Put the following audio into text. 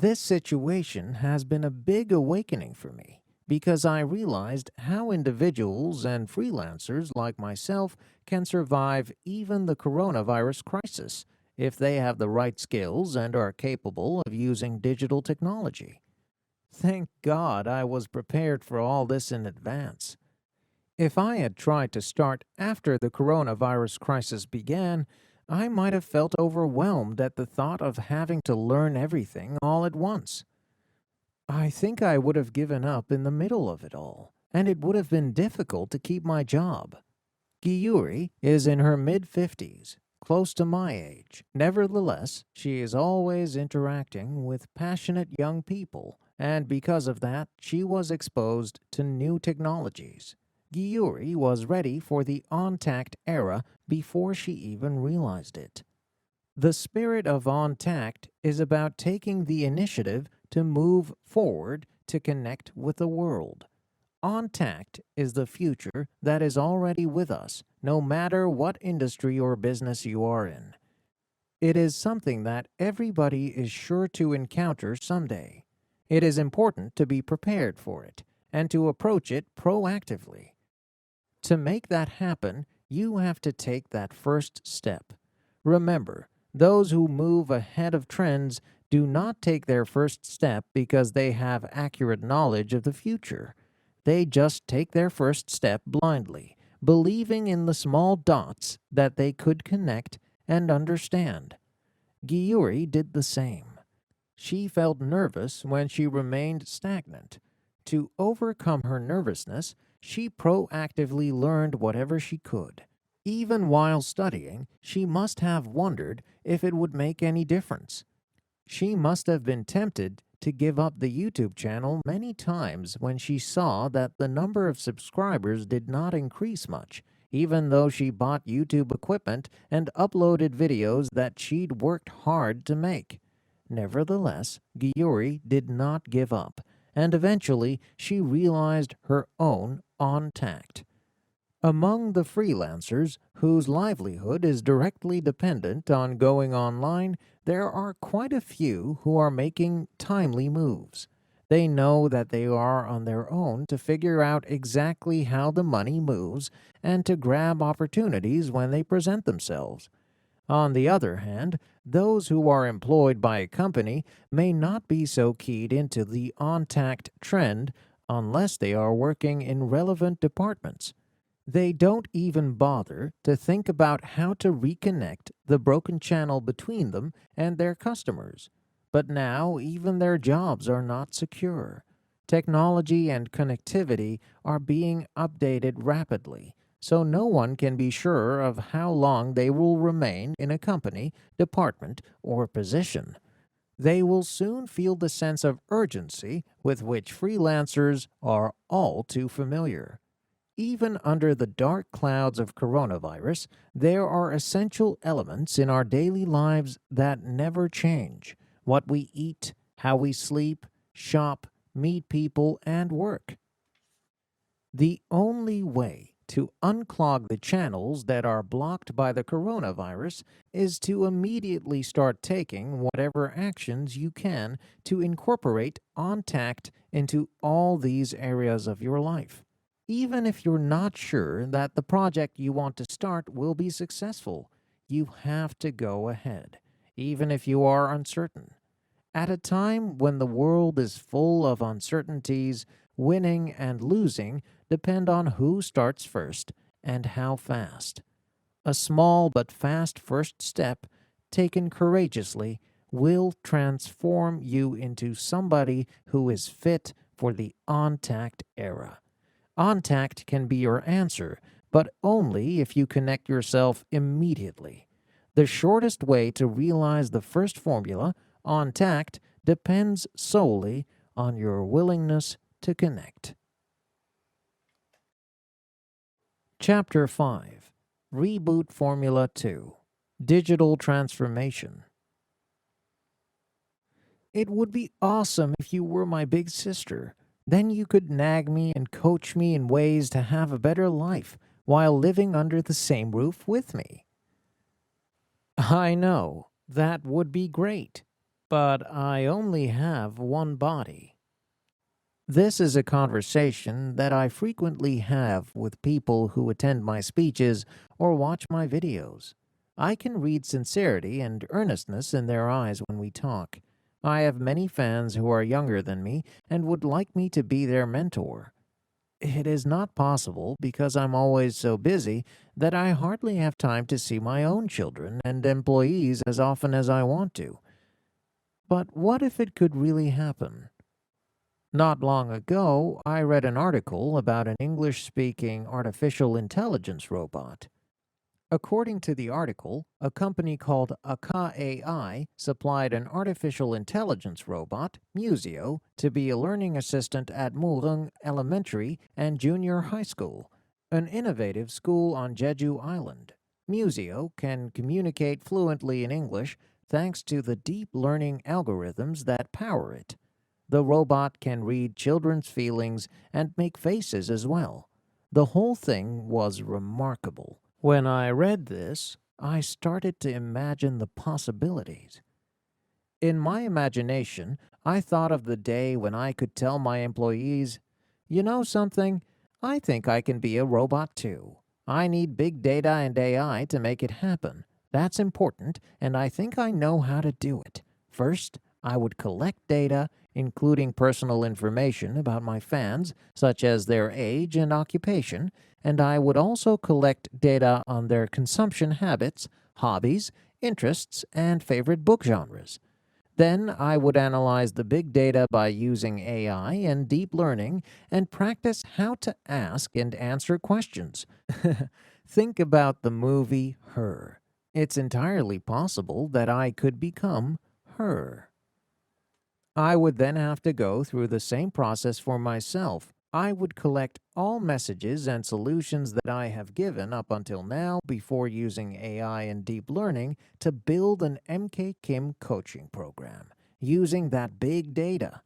This situation has been a big awakening for me because I realized how individuals and freelancers like myself can survive even the coronavirus crisis if they have the right skills and are capable of using digital technology. Thank God I was prepared for all this in advance. If I had tried to start after the coronavirus crisis began, I might have felt overwhelmed at the thought of having to learn everything all at once. I think I would have given up in the middle of it all, and it would have been difficult to keep my job. Giyuri is in her mid-50s, close to my age. Nevertheless, she is always interacting with passionate young people, and because of that, she was exposed to new technologies. Giyuri was ready for the on-tact era before she even realized it. The spirit of on-tact is about taking the initiative to move forward to connect with the world. On-tact is the future that is already with us, no matter what industry or business you are in. It is something that everybody is sure to encounter someday. It is important to be prepared for it and to approach it proactively. To make that happen, you have to take that first step. Remember, those who move ahead of trends do not take their first step because they have accurate knowledge of the future. They just take their first step blindly, believing in the small dots that they could connect and understand. Giyuri did the same. She felt nervous when she remained stagnant. To overcome her nervousness, she proactively learned whatever she could. Even while studying, she must have wondered if it would make any difference. She must have been tempted to give up the YouTube channel many times when she saw that the number of subscribers did not increase much, even though she bought YouTube equipment and uploaded videos that she'd worked hard to make. Nevertheless, Giyuri did not give up, and eventually she realized her own on-tact. Among the freelancers whose livelihood is directly dependent on going online, there are quite a few who are making timely moves. They know that they are on their own to figure out exactly how the money moves and to grab opportunities when they present themselves. On the other hand, those who are employed by a company may not be so keyed into the on-tact trend unless they are working in relevant departments. They don't even bother to think about how to reconnect the broken channel between them and their customers. But now even their jobs are not secure. Technology and connectivity are being updated rapidly, so no one can be sure of how long they will remain in a company, department, or position. They will soon feel the sense of urgency with which freelancers are all too familiar. Even under the dark clouds of coronavirus, there are essential elements in our daily lives that never change. What we eat, how we sleep, shop, meet people, and work. The only way to unclog the channels that are blocked by the coronavirus is to immediately start taking whatever actions you can to incorporate on-tact into all these areas of your life. Even if you're not sure that the project you want to start will be successful, you have to go ahead, even if you are uncertain. At a time when the world is full of uncertainties, winning and losing depend on who starts first and how fast. A small but fast first step, taken courageously, will transform you into somebody who is fit for the on-tact era. On-tact can be your answer, but only if you connect yourself immediately. The shortest way to realize the first formula, on-tact, depends solely on your willingness to connect. Chapter 5. Reboot Formula 2. Digital Transformation. It would be awesome if you were my big sister. Then you could nag me and coach me in ways to have a better life while living under the same roof with me. I know, that would be great. but I only have one body. This is a conversation that I frequently have with people who attend my speeches or watch my videos. I can read sincerity and earnestness in their eyes when we talk. I have many fans who are younger than me and would like me to be their mentor. It is not possible because I'm always so busy that I hardly have time to see my own children and employees as often as I want to. But what if it could really happen? Not long ago, I read an article about an English-speaking artificial intelligence robot. According to the article, a company called Aka AI supplied an artificial intelligence robot, Museo, to be a learning assistant at Murung Elementary and Junior High School, an innovative school on Jeju Island. Museo can communicate fluently in English thanks to the deep learning algorithms that power it. The robot can read children's feelings and make faces as well. The whole thing was remarkable. When I read this, I started to imagine the possibilities. In my imagination, I thought of the day when I could tell my employees, "You know something? I think I can be a robot too. I need big data and AI to make it happen. That's important, and I think I know how to do it. First, I would collect data, including personal information about my fans, such as their age and occupation, and I would also collect data on their consumption habits, hobbies, interests, and favorite book genres. Then I would analyze the big data by using AI and deep learning and practice how to ask and answer questions." Think about the movie Her. It's entirely possible that I could become her. I would then have to go through the same process for myself. I would collect all messages and solutions that I have given up until now before using AI and deep learning to build an MK Kim coaching program using that big data.